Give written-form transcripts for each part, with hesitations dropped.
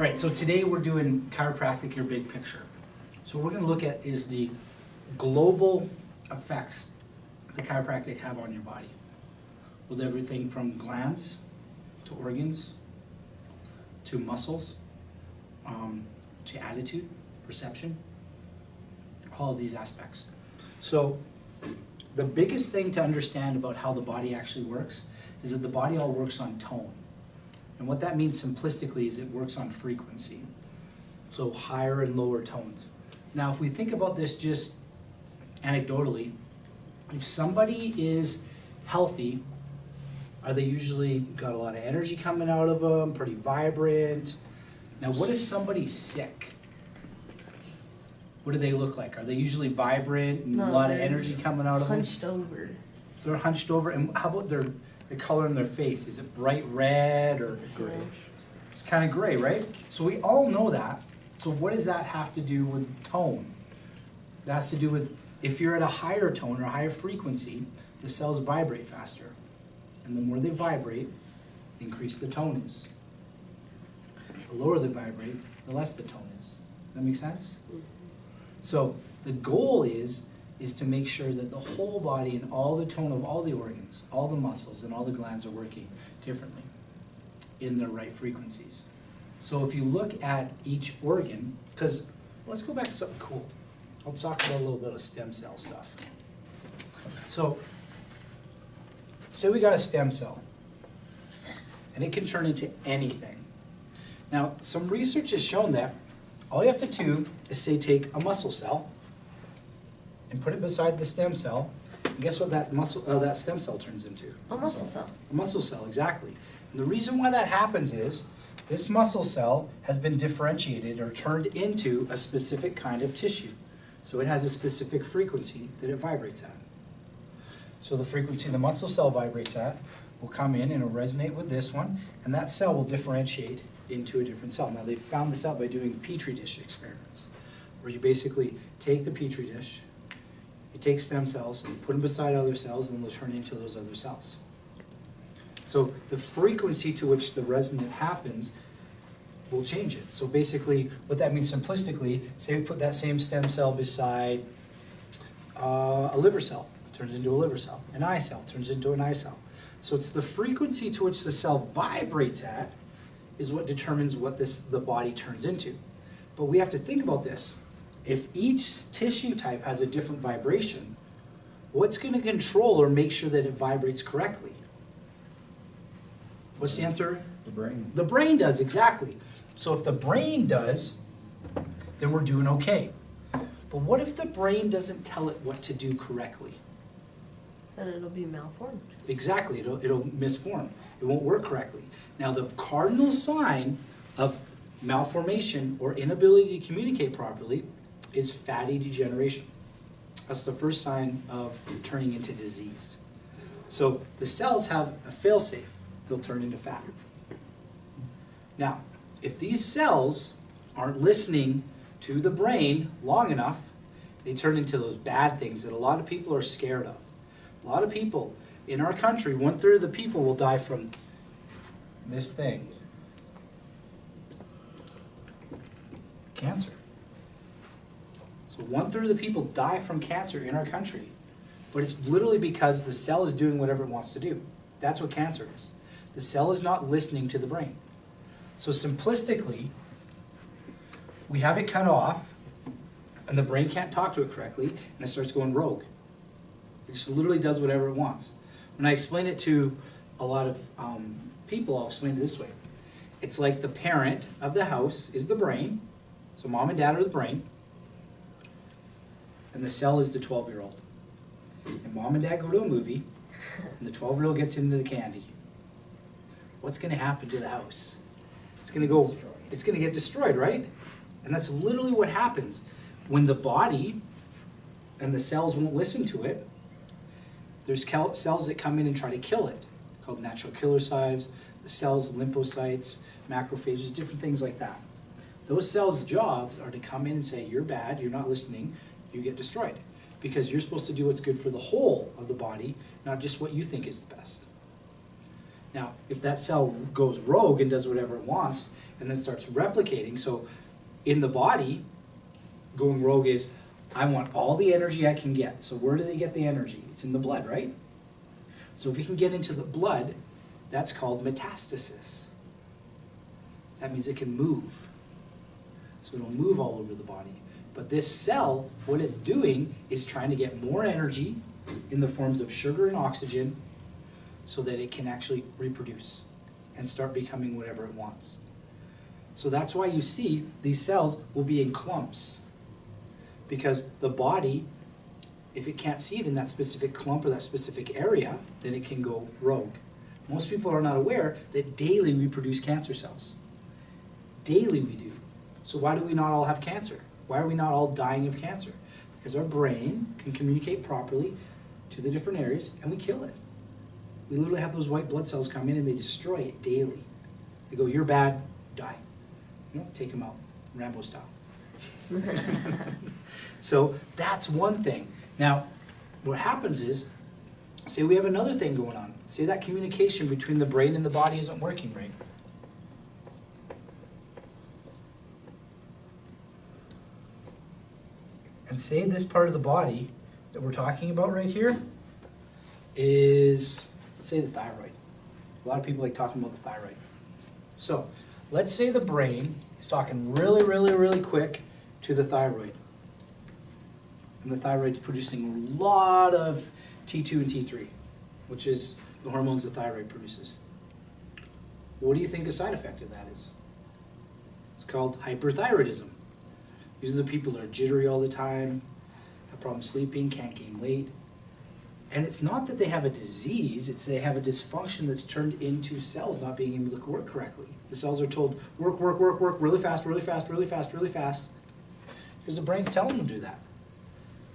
right, so today we're doing chiropractic, your big picture. So what we're gonna look at is the global effects that chiropractic have on your body. With everything from glands, to organs, to muscles, to attitude, perception, all of these aspects. So the biggest thing to understand about how the body actually works is that the body all works on tone. And what that means simplistically is it works on frequency. So higher and lower tones. Now if we think about this just anecdotally, if somebody is healthy, are they usually got a lot of energy coming out of them, pretty vibrant? Now what if somebody's sick? What do they look like? Are they usually vibrant and a lot of energy coming out of them? Hunched over. They're hunched over, and how about the color in their face? Is it bright red or Gray. It's kind of gray, right? So we all know that. So what does that have to do with tone? That has to do with if you're at a higher tone or a higher frequency, the cells vibrate faster. And the more they vibrate, the increase the tone is. The lower they vibrate, the less the tone is. Does that make sense? So the goal is to make sure that the whole body and all the tone of all the organs, all the muscles and all the glands are working differently in their right frequencies. So if you look at each organ, because let's go back to something cool. I'll talk about a little bit of stem cell stuff. So say we got a stem cell and it can turn into anything. Now some research has shown that all you have to do is say take a muscle cell and put it beside the stem cell, and guess what that stem cell turns into? A muscle cell. A muscle cell, exactly. And the reason why that happens is this muscle cell has been differentiated or turned into a specific kind of tissue. So it has a specific frequency that it vibrates at. So the frequency the muscle cell vibrates at will come in and it'll resonate with this one, and that cell will differentiate into a different cell. Now they've found this out by doing Petri dish experiments, where you basically take the Petri dish, you take stem cells, and you put them beside other cells, and they'll turn into those other cells. So the frequency to which the resonance happens will change it. So basically, what that means simplistically, say we put that same stem cell beside a liver cell, turns into a liver cell. An eye cell turns into an eye cell. So it's the frequency to which the cell vibrates at is what determines what the body turns into. But we have to think about this. If each tissue type has a different vibration, what's going to control or make sure that it vibrates correctly? What's the answer? The brain. The brain does, exactly. So if the brain does, then we're doing okay. But what if the brain doesn't tell it what to do correctly? Then it'll be malformed. Exactly, it'll misform. It won't work correctly. Now the cardinal sign of malformation or inability to communicate properly is fatty degeneration. That's the first sign of turning into disease. So the cells have a failsafe. They'll turn into fat. Now, if these cells aren't listening to the brain long enough, they turn into those bad things that a lot of people are scared of. A lot of people in our country, 1/3 of the people will die from this thing. Cancer. So 1/3 of the people die from cancer in our country. But it's literally because the cell is doing whatever it wants to do. That's what cancer is. The cell is not listening to the brain. So simplistically, we have it cut off, and the brain can't talk to it correctly, and it starts going rogue. It just literally does whatever it wants. When I explain it to a lot of people, I'll explain it this way. It's like the parent of the house is the brain, so mom and dad are the brain, and the cell is the 12-year-old. And mom and dad go to a movie, and the 12-year-old gets into the candy. What's going to happen to the house? It's going to get destroyed, right? And that's literally what happens when the body and the cells won't listen to it. There's cells that come in and try to kill it, called natural killer cells, the cells, lymphocytes, macrophages, different things like that. Those cells' jobs are to come in and say, you're bad, you're not listening, you get destroyed. Because you're supposed to do what's good for the whole of the body, not just what you think is the best. Now, if that cell goes rogue and does whatever it wants, and then starts replicating, so in the body, going rogue is, I want all the energy I can get. So where do they get the energy? It's in the blood, right? So if we can get into the blood, that's called metastasis. That means it can move. So it'll move all over the body. But this cell, what it's doing is trying to get more energy in the forms of sugar and oxygen so that it can actually reproduce and start becoming whatever it wants. So that's why you see these cells will be in clumps. Because the body, if it can't see it in that specific clump or that specific area, then it can go rogue. Most people are not aware that daily we produce cancer cells. Daily we do. So why do we not all have cancer? Why are we not all dying of cancer? Because our brain can communicate properly to the different areas and we kill it. We literally have those white blood cells come in and they destroy it daily. They go, you're bad, die. You know, take them out, Rambo style. So that's one thing. Now, what happens is, say we have another thing going on. Say that communication between the brain and the body isn't working right. And say this part of the body that we're talking about right here is, let's say the thyroid. A lot of people like talking about the thyroid. So, let's say the brain is talking really, really, really quick to the thyroid. And the thyroid is producing a lot of T2 and T3, which is the hormones the thyroid produces. What do you think a side effect of that is? It's called hyperthyroidism. These are the people that are jittery all the time, have problems sleeping, can't gain weight. And it's not that they have a disease, it's they have a dysfunction that's turned into cells not being able to work correctly. The cells are told, work, work, work, work, really fast, really fast, really fast, really fast. Because the brain's telling them to do that.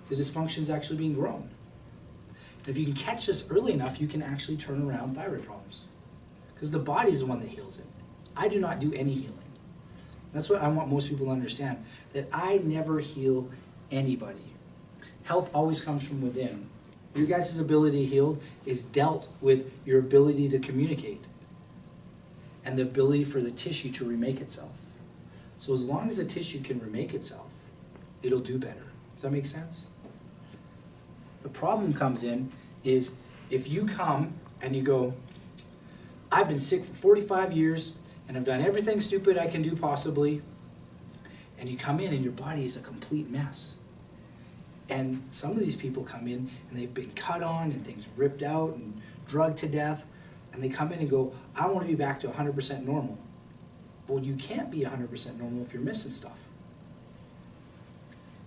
The dysfunction's actually being grown. And if you can catch this early enough, you can actually turn around thyroid problems. Because the body's the one that heals it. I do not do any healing. That's what I want most people to understand, that I never heal anybody. Health always comes from within. Your guys' ability to heal is dealt with your ability to communicate and the ability for the tissue to remake itself. So as long as the tissue can remake itself, it'll do better. Does that make sense? The problem comes in is if you come and you go, I've been sick for 45 years and I've done everything stupid I can do possibly, and you come in and your body is a complete mess. And some of these people come in and they've been cut on and things ripped out and drugged to death, and they come in and go, I want to be back to 100% normal. Well, you can't be 100% normal if you're missing stuff.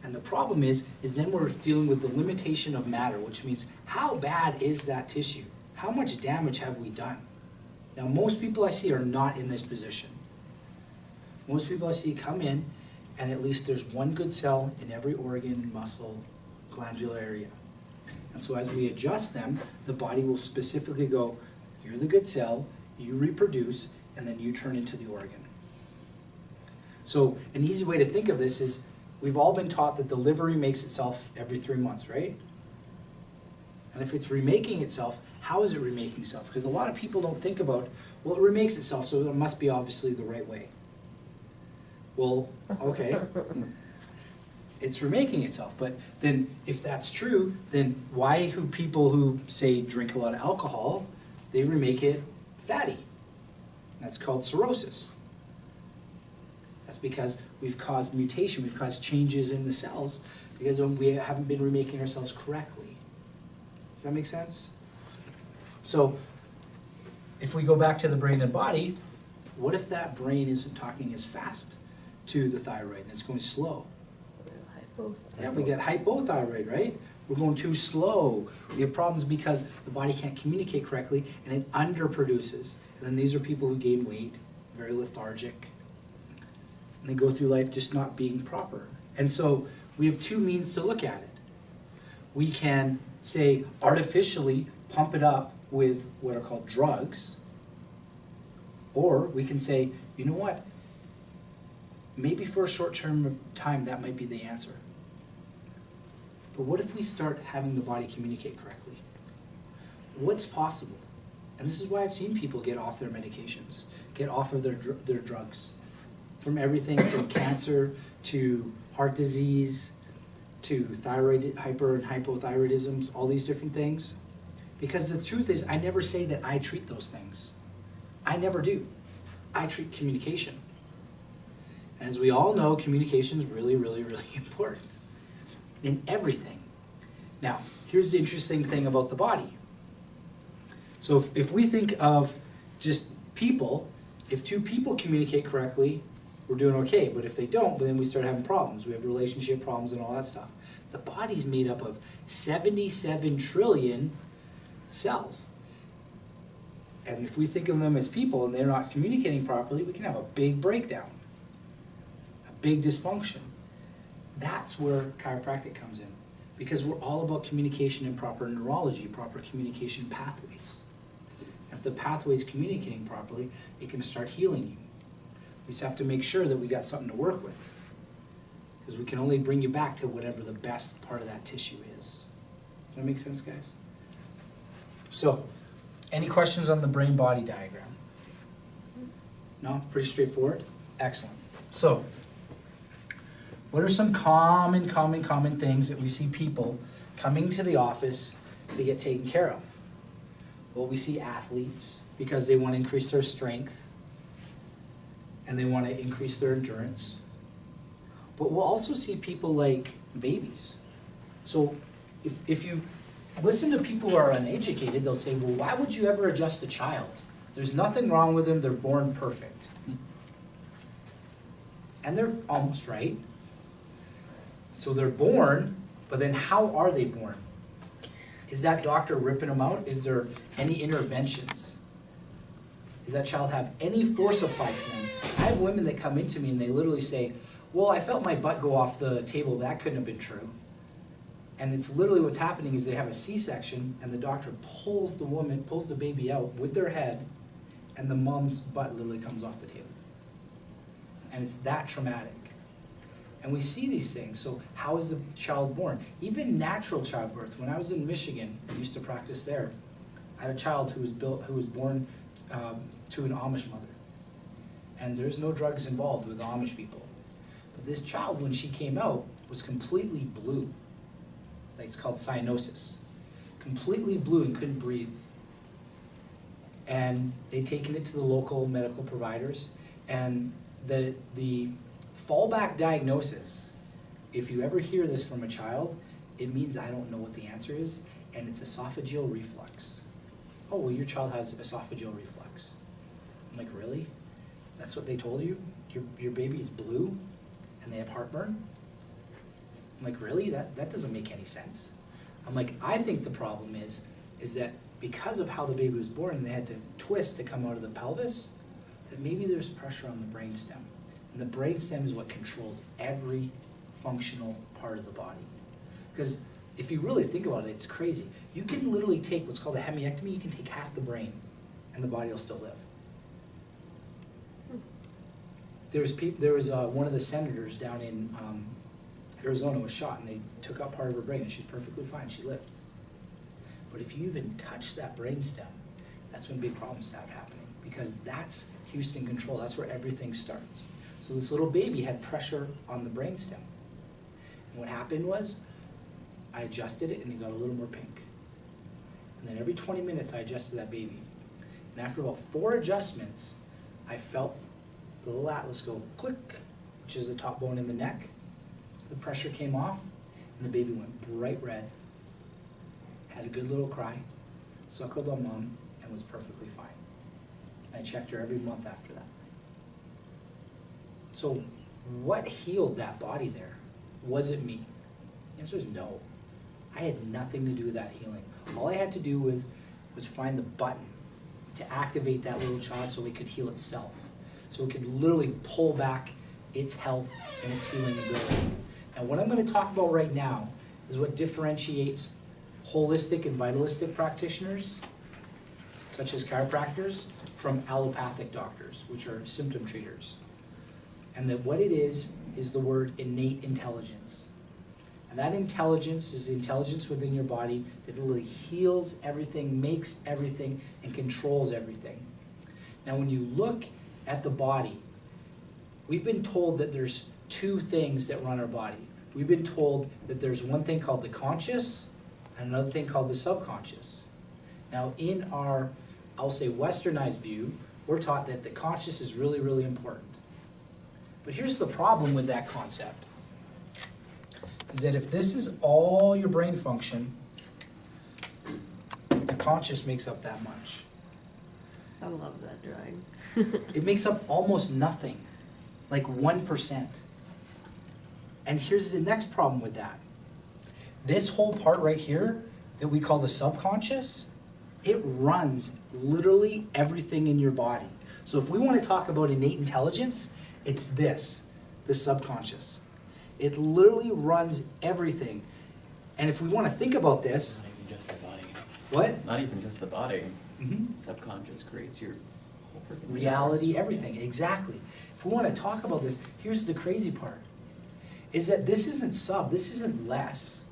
And the problem is then we're dealing with the limitation of matter, which means how bad is that tissue? How much damage have we done? Now, most people I see are not in this position. Most people I see come in and at least there's one good cell in every organ, muscle, glandular area. And so as we adjust them, the body will specifically go, you're the good cell, you reproduce, and then you turn into the organ. So an easy way to think of this is, we've all been taught that the liver remakes itself every 3 months, right? And if it's remaking itself, how is it remaking itself? Because a lot of people don't think about, well, it remakes itself, so it must be obviously the right way. Well, okay, it's remaking itself, but then if that's true, then why do people who say drink a lot of alcohol, they remake it fatty? That's called cirrhosis. That's because we've caused mutation, we've caused changes in the cells because we haven't been remaking ourselves correctly. Does that make sense? So, if we go back to the brain and body, what if that brain isn't talking as fast to the thyroid and it's going slow? Yeah, we get hypothyroid, right? We're going too slow. We have problems because the body can't communicate correctly and it underproduces. And then these are people who gain weight, very lethargic, and they go through life just not being proper. And so we have two means to look at it. We can say artificially pump it up with what are called drugs, or we can say, you know what, maybe for a short term of time that might be the answer. But what if we start having the body communicate correctly? What's possible? And this is why I've seen people get off their medications, get off of their drugs, from everything from cancer to heart disease to thyroid, hyper and hypothyroidisms, all these different things. Because the truth is, I never say that I treat those things. I never do. I treat communication. And as we all know, communication is really, really, really important in everything. Now, here's the interesting thing about the body. So if we think of just people, if two people communicate correctly, we're doing okay. But if they don't, then we start having problems. We have relationship problems and all that stuff. The body's made up of 77 trillion cells. And if we think of them as people and they're not communicating properly, we can have a big breakdown, a big dysfunction. That's where chiropractic comes in, because we're all about communication and proper neurology, proper communication pathways. If the pathway is communicating properly, it can start healing you. We just have to make sure that we got something to work with, because we can only bring you back to whatever the best part of that tissue is. Does that make sense, guys? So, any questions on the brain-body diagram? No? Pretty straightforward? Excellent. So, what are some common things that we see people coming to the office to get taken care of? Well, we see athletes because they want to increase their strength and they want to increase their endurance. But we'll also see people like babies. So if you listen to people who are uneducated, they'll say, well, why would you ever adjust a child? There's nothing wrong with them, they're born perfect. And they're almost right. So they're born, but then how are they born? Is that doctor ripping them out? Is there any interventions? Does that child have any force applied to them? I have women that come into me and they literally say, well, I felt my butt go off the table, but that couldn't have been true. And it's literally what's happening is they have a C-section and the doctor pulls the baby out with their head, and the mom's butt literally comes off the table. And it's that traumatic. And we see these things. So how is the child born? Even natural childbirth. When I was in Michigan, I used to practice there. I had a child who was born to an Amish mother. And there's no drugs involved with the Amish people. But this child, when she came out, was completely blue. Like, it's called cyanosis. Completely blue and couldn't breathe. And they'd taken it to the local medical providers. And the fallback diagnosis, if you ever hear this from a child, it means I don't know what the answer is, and it's esophageal reflux. Oh, well, your child has esophageal reflux. I'm like, really? That's what they told you? Your baby's blue and they have heartburn? I'm like, really? That doesn't make any sense. I'm like, I think the problem is that because of how the baby was born and they had to twist to come out of the pelvis, that maybe there's pressure on the brainstem. And the brainstem is what controls every functional part of the body. Because if you really think about it, it's crazy. You can literally take what's called a hemiectomy, you can take half the brain and the body will still live. There was one of the senators down in Arizona was shot and they took out part of her brain and she's perfectly fine, she lived. But if you even touch that brainstem, that's when big problems start happening, because that's Houston control, that's where everything starts. So this little baby had pressure on the brainstem. And what happened was, I adjusted it and it got a little more pink. And then every 20 minutes I adjusted that baby. And after about 4 adjustments, I felt the little atlas go click, which is the top bone in the neck. The pressure came off and the baby went bright red. Had a good little cry, suckled on mom, and was perfectly fine. I checked her every month after that. So what healed that body there? Was it me? The answer is no. I had nothing to do with that healing. All I had to do was find the button to activate that little child so it could heal itself. So it could literally pull back its health and its healing ability. And what I'm going to talk about right now is what differentiates holistic and vitalistic practitioners, such as chiropractors, from allopathic doctors, which are symptom treaters. And that what it is the word innate intelligence. And that intelligence is the intelligence within your body that literally heals everything, makes everything, and controls everything. Now when you look at the body, we've been told that there's two things that run our body. We've been told that there's one thing called the conscious and another thing called the subconscious. Now in our, I'll say westernized view, we're taught that the conscious is really, really important. But here's the problem with that concept, is that if this is all your brain function, the conscious makes up that much. I love that drawing. It makes up almost nothing, like 1%. And here's the next problem with that. This whole part right here that we call the subconscious, it runs literally everything in your body. So if we want to talk about innate intelligence, it's this, the subconscious. It literally runs everything. And if we want to think about this, Not even just the body. what? Not even just the body. Mm-hmm. Subconscious creates your whole freaking Reality, everything, exactly. If we want to talk about this, here's the crazy part, is that this isn't sub, this isn't less.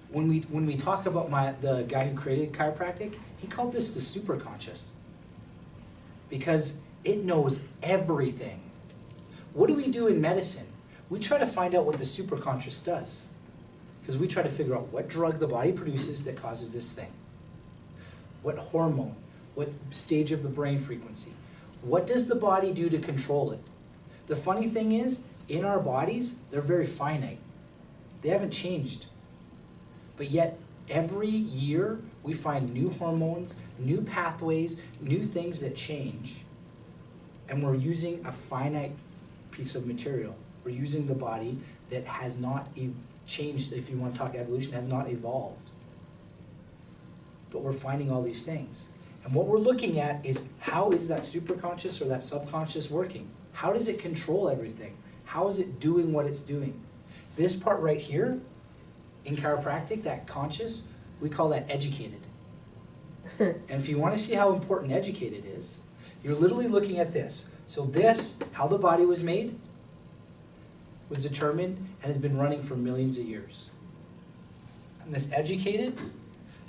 When we talk about the guy who created chiropractic, he called this the superconscious, because it knows everything. What do we do in medicine? We try to find out what the superconscious does, because we try to figure out what drug the body produces that causes this thing. What hormone, what stage of the brain frequency. What does the body do to control it? The funny thing is, in our bodies, they're very finite. They haven't changed. But yet, every year, we find new hormones, new pathways, new things that change. And we're using a finite piece of material. We're using the body that has not changed, if you want to talk evolution, has not evolved. But we're finding all these things. And what we're looking at is, how is that superconscious or that subconscious working? How does it control everything? How is it doing what it's doing? This part right here, in chiropractic, that conscious, we call that educated. And if you want to see how important educated is, you're literally looking at this. So this, how the body was made, was determined and has been running for millions of years. And this educated,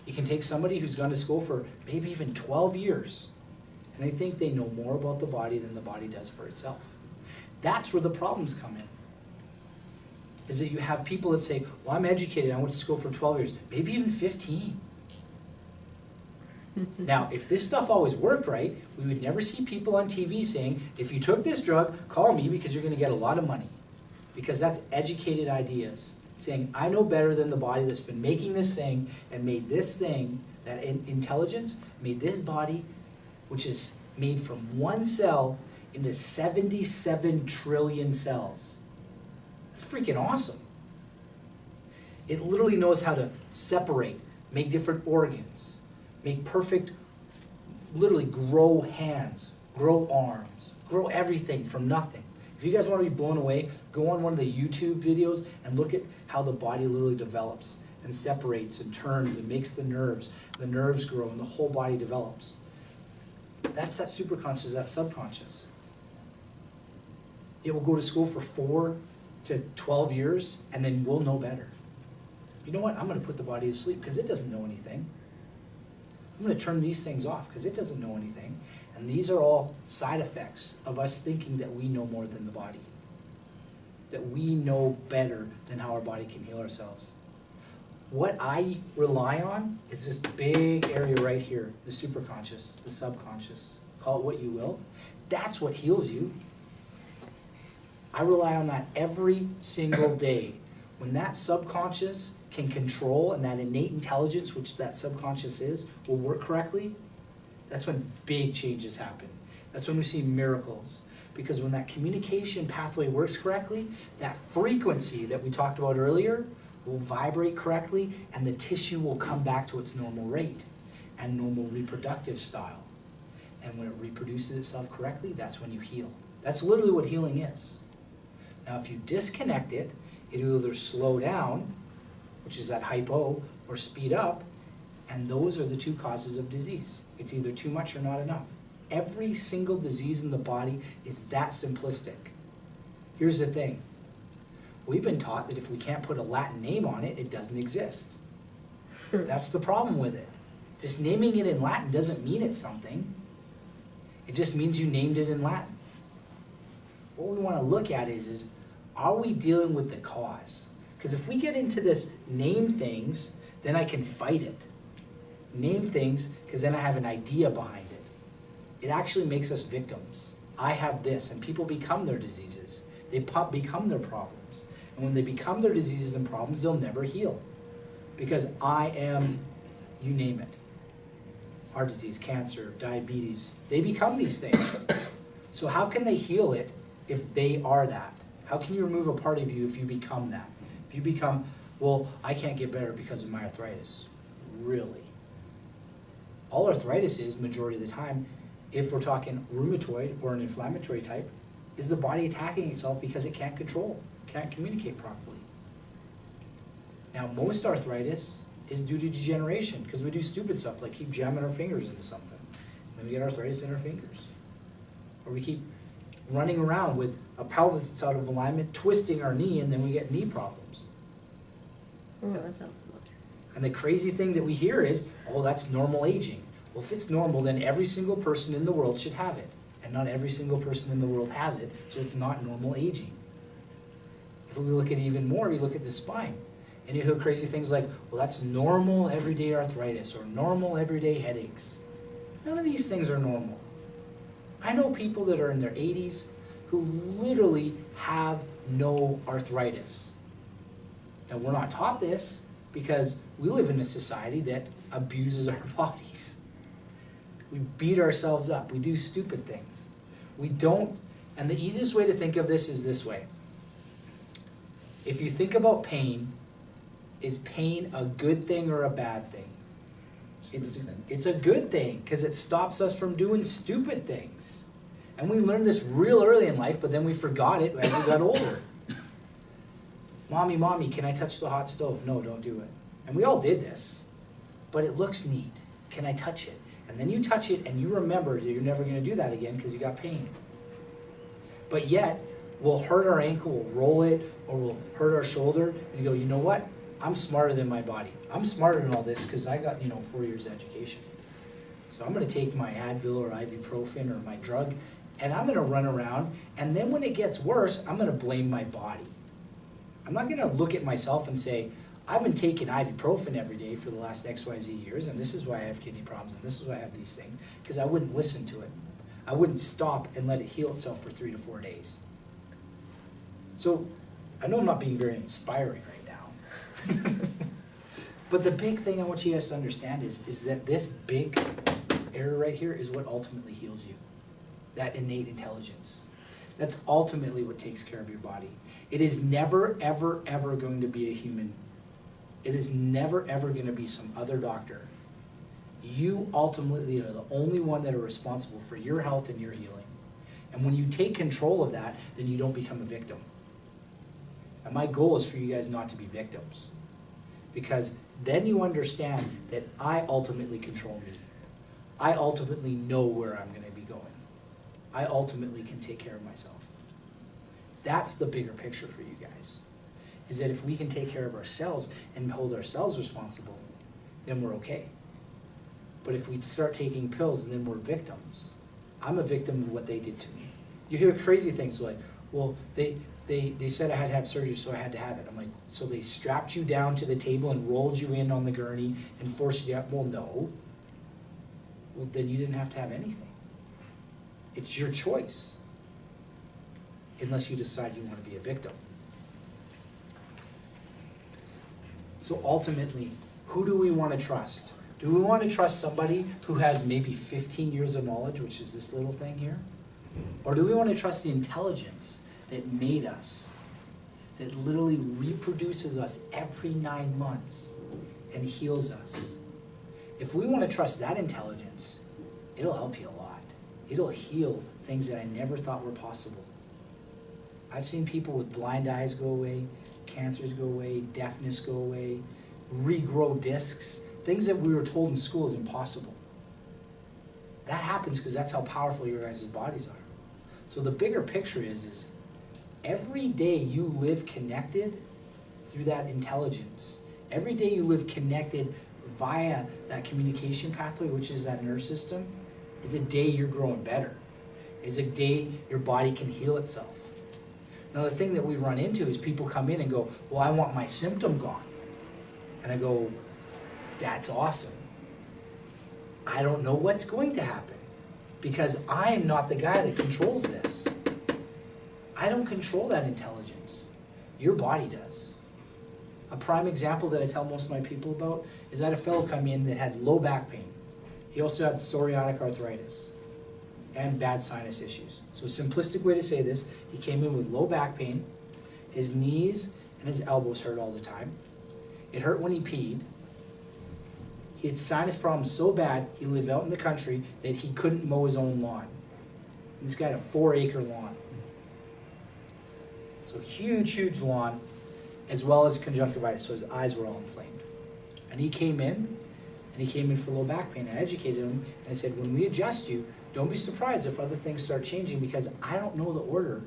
you can take somebody who's gone to school for maybe even 12 years, and they think they know more about the body than the body does for itself. That's where the problems come in. Is that you have people that say, well, I'm educated, I went to school for 12 years, maybe even 15. Now, if this stuff always worked right, we would never see people on TV saying, if you took this drug, call me because you're going to get a lot of money. Because that's educated ideas. Saying, I know better than the body that's been making this thing and made this thing, that intelligence, made this body, which is made from one cell into 77 trillion cells. That's freaking awesome. It literally knows how to separate, make different organs, make perfect, literally grow hands, grow arms, grow everything from nothing. If you guys want to be blown away, go on one of the YouTube videos and look at how the body literally develops and separates and turns and makes the nerves grow and the whole body develops. That's that superconscious, that subconscious. It will go to school for 4 to 12 years and then we'll know better. You know what? I'm going to put the body to sleep because it doesn't know anything. I'm going to turn these things off because it doesn't know anything. And these are all side effects of us thinking that we know more than the body. That we know better than how our body can heal ourselves. What I rely on is this big area right here, the superconscious, the subconscious, call it what you will. That's what heals you. I rely on that every single day. When that subconscious can control and that innate intelligence, which that subconscious is, will work correctly, that's when big changes happen. That's when we see miracles. Because when that communication pathway works correctly, that frequency that we talked about earlier will vibrate correctly and the tissue will come back to its normal rate and normal reproductive style. And when it reproduces itself correctly, that's when you heal. That's literally what healing is. Now if you disconnect it, it'll either slow down, which is that hypo, or speed up, and those are the two causes of disease. It's either too much or not enough. Every single disease in the body is that simplistic. Here's the thing. We've been taught that if we can't put a Latin name on it, it doesn't exist. That's the problem with it. Just naming it in Latin doesn't mean it's something. It just means you named it in Latin. What we want to look at is are we dealing with the cause? Because if we get into this name things, then I can fight it. Name things, because then I have an idea behind it. It actually makes us victims. I have this, and people become their diseases. They become their problems. And when they become their diseases and problems, they'll never heal. Because I am, you name it. Heart disease, cancer, diabetes, they become these things. So how can they heal it if they are that? How can you remove a part of you if you become that? If you become, well, I can't get better because of my arthritis. Really? All arthritis is, majority of the time, if we're talking rheumatoid or an inflammatory type, is the body attacking itself because it can't control, can't communicate properly. Now, most arthritis is due to degeneration because we do stupid stuff like keep jamming our fingers into something. And then we get arthritis in our fingers. Or we keep running around with a pelvis that's out of alignment, twisting our knee, and then we get knee problems. Oh, that sounds familiar. And the crazy thing that we hear is, oh, that's normal aging. Well, if it's normal, then every single person in the world should have it. And not every single person in the world has it, so it's not normal aging. If we look at it even more, you look at the spine. And you hear crazy things like, well, that's normal everyday arthritis or normal everyday headaches. None of these things are normal. I know people that are in their 80s who literally have no arthritis. Now, we're not taught this because we live in a society that abuses our bodies. We beat ourselves up. We do stupid things. We don't, and the easiest way to think of this is this way. If you think about pain, is pain a good thing or a bad thing? It's a good thing because it stops us from doing stupid things. And we learned this real early in life, but then we forgot it as we got older. Mommy, can I touch the hot stove? No, don't do it. And we all did this, but it looks neat. Can I touch it? And then you touch it and you remember that you're never going to do that again because you got pain. But yet, we'll hurt our ankle, we'll roll it, or we'll hurt our shoulder, and you go, you know what? I'm smarter than my body. I'm smarter than all this because I got, 4 years education. So I'm going to take my Advil or ibuprofen or my drug, and I'm going to run around, and then when it gets worse, I'm going to blame my body. I'm not going to look at myself and say, I've been taking ibuprofen every day for the last XYZ years, and this is why I have kidney problems, and this is why I have these things, because I wouldn't listen to it. I wouldn't stop and let it heal itself for 3 to 4 days. So I know I'm not being very inspiring right now. But the big thing I want you guys to understand is that this big area right here is what ultimately heals you. That innate intelligence. That's ultimately what takes care of your body. It is never, ever, ever going to be a human. It is never, ever going to be some other doctor. You ultimately are the only one that are responsible for your health and your healing. And when you take control of that, then you don't become a victim. And my goal is for you guys not to be victims. Because then you understand that I ultimately control me. I ultimately know where I'm going to be going. I ultimately can take care of myself. That's the bigger picture for you guys. Is that if we can take care of ourselves and hold ourselves responsible, then we're okay. But if we start taking pills, then we're victims. I'm a victim of what they did to me. You hear crazy things like, well, they said I had to have surgery, so I had to have it. I'm like, so they strapped you down to the table and rolled you in on the gurney and forced you out? Well, no. Well, then you didn't have to have anything. It's your choice. Unless you decide you want to be a victim. So ultimately, who do we want to trust? Do we want to trust somebody who has maybe 15 years of knowledge, which is this little thing here? Or do we want to trust the intelligence that made us, that literally reproduces us every 9 months and heals us? If we want to trust that intelligence, it'll help you a lot. It'll heal things that I never thought were possible. I've seen people with blind eyes go away, cancers go away, deafness go away, regrow discs, things that we were told in school is impossible. That happens because that's how powerful your guys' bodies are. So the bigger picture is every day you live connected through that intelligence, every day you live connected via that communication pathway, which is that nerve system, is a day you're growing better, is a day your body can heal itself. Now the thing that we run into is people come in and go, well, I want my symptom gone. And I go, that's awesome. I don't know what's going to happen because I'm not the guy that controls this. I don't control that intelligence. Your body does. A prime example that I tell most of my people about is I had a fellow come in that had low back pain. He also had psoriatic arthritis and bad sinus issues. So a simplistic way to say this, he came in with low back pain, his knees and his elbows hurt all the time. It hurt when he peed. He had sinus problems so bad, he lived out in the country that he couldn't mow his own lawn. This guy had a 4-acre lawn. So huge lawn, as well as conjunctivitis, so his eyes were all inflamed. And he came in for low back pain. I educated him, and I said, when we adjust you, don't be surprised if other things start changing because I don't know the order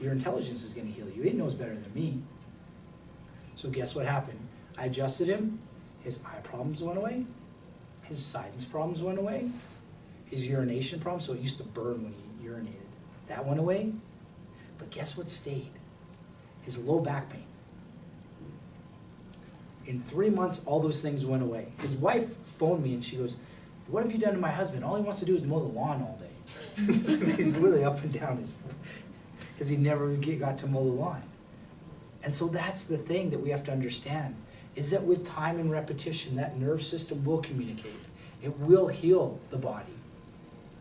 your intelligence is gonna heal you. It knows better than me. So guess what happened? I adjusted him, his eye problems went away, his sinus problems went away, his urination problems, so it used to burn when he urinated, that went away. But guess what stayed? His low back pain. In 3 months, all those things went away. His wife phoned me and she goes, what have you done to my husband? All he wants to do is mow the lawn all day. He's literally up and down because he never got to mow the lawn. And so that's the thing that we have to understand, is that with time and repetition, that nerve system will communicate. It will heal the body.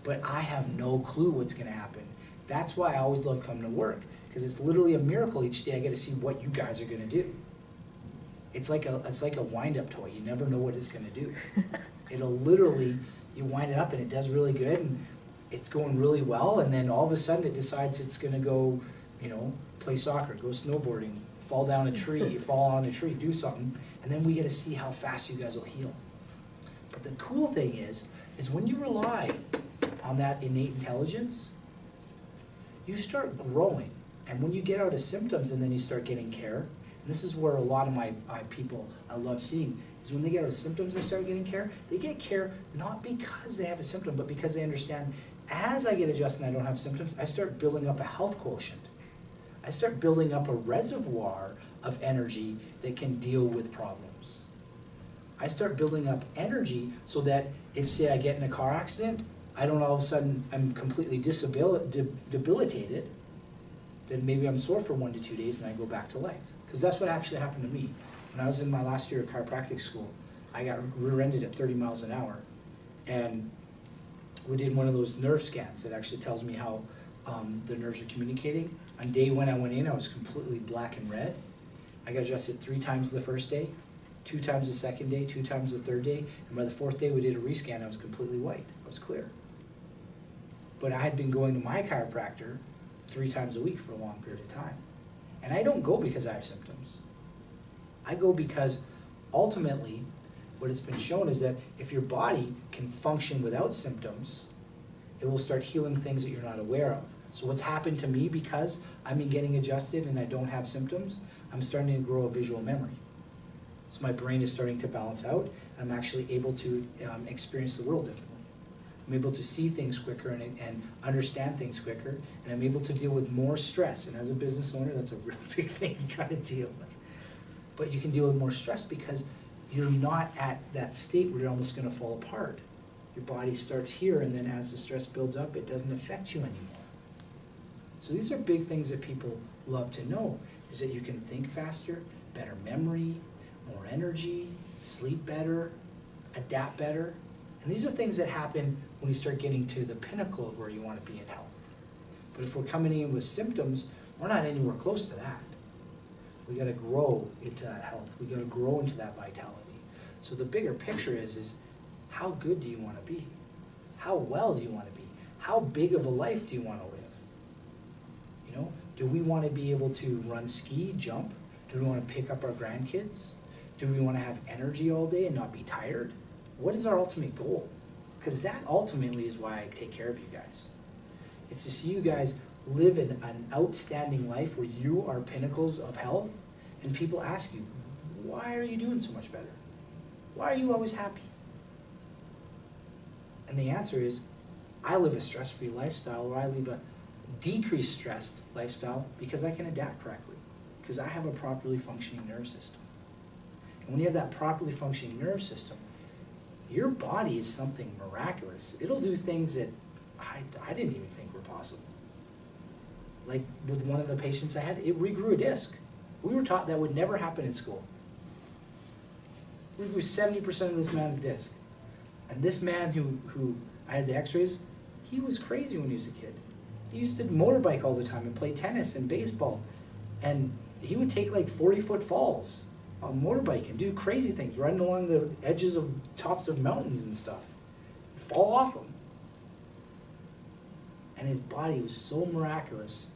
But I have no clue what's gonna happen. That's why I always love coming to work, because it's literally a miracle each day I get to see what you guys are gonna do. It's like a wind-up toy. You never know what it's gonna do. It'll literally, you wind it up and it does really good and it's going really well, and then all of a sudden it decides it's gonna go, play soccer, go snowboarding, fall down a tree, fall on a tree, do something, and then we get to see how fast you guys will heal. But the cool thing is when you rely on that innate intelligence, you start growing. And when you get out of symptoms and then you start getting care, and this is where a lot of my people I love seeing, is when they get out of symptoms and start getting care, they get care not because they have a symptom, but because they understand, as I get adjusted and I don't have symptoms, I start building up a health quotient. I start building up a reservoir of energy that can deal with problems. I start building up energy so that if, say, I get in a car accident, I don't all of a sudden, I'm completely debilitated, then maybe I'm sore for 1 to 2 days and I go back to life. Because that's what actually happened to me. When I was in my last year of chiropractic school, I got rear-ended at 30 miles an hour. And we did one of those nerve scans that actually tells me how the nerves are communicating. On day one I went in, I was completely black and red. I got adjusted 3 times the first day, 2 times the second day, 2 times the third day, and by the 4th day we did a rescan, I was completely white. I was clear. But I had been going to my chiropractor 3 times a week for a long period of time. And I don't go because I have symptoms. I go because ultimately what has been shown is that if your body can function without symptoms, it will start healing things that you're not aware of. So what's happened to me because I'm getting adjusted and I don't have symptoms, I'm starting to grow a visual memory. So my brain is starting to balance out and I'm actually able to experience the world differently. I'm able to see things quicker and understand things quicker, and I'm able to deal with more stress. And as a business owner, that's a real big thing you gotta deal with. But you can deal with more stress because you're not at that state where you're almost gonna fall apart. Your body starts here, and then as the stress builds up, it doesn't affect you anymore. So these are big things that people love to know, is that you can think faster, better memory, more energy, sleep better, adapt better. And these are things that happen when you start getting to the pinnacle of where you want to be in health. But if we're coming in with symptoms, we're not anywhere close to that. We got to grow into that health. We got to grow into that vitality. So the bigger picture is how good do you want to be? How well do you want to be? How big of a life do you want to live? Do we want to be able to run, ski, jump? Do we want to pick up our grandkids? Do we want to have energy all day and not be tired? What is our ultimate goal? Because that ultimately is why I take care of you guys. It's to see you guys live an outstanding life where you are pinnacles of health, and people ask you, why are you doing so much better? Why are you always happy? And the answer is, I live a stress-free lifestyle, or I live a decreased stressed lifestyle because I can adapt correctly, because I have a properly functioning nerve system. And when you have that properly functioning nerve system, your body is something miraculous. It'll do things that I didn't even think were possible. Like with one of the patients I had, it regrew a disc. We were taught that would never happen in school. Regrew 70% of this man's disc. And this man who I had the x-rays, he was crazy when he was a kid. He used to motorbike all the time and play tennis and baseball. And he would take like 40-foot falls on motorbike and do crazy things, riding along the edges of tops of mountains and stuff. Fall off them. And his body was so miraculous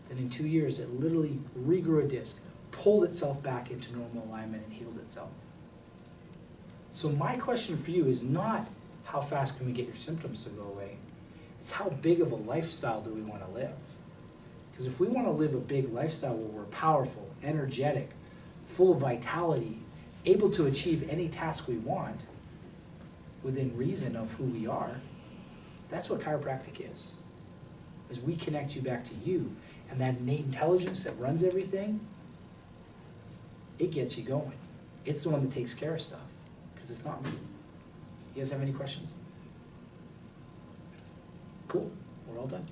that in 2 years it literally regrew a disc, pulled itself back into normal alignment, and healed itself. So my question for you is not how fast can we get your symptoms to go away. It's how big of a lifestyle do we want to live? Because if we want to live a big lifestyle where we're powerful, energetic, full of vitality, able to achieve any task we want within reason of who we are, that's what chiropractic is we connect you back to you. And that innate intelligence that runs everything, it gets you going. It's the one that takes care of stuff, because it's not me. You guys have any questions? Cool, we're all done.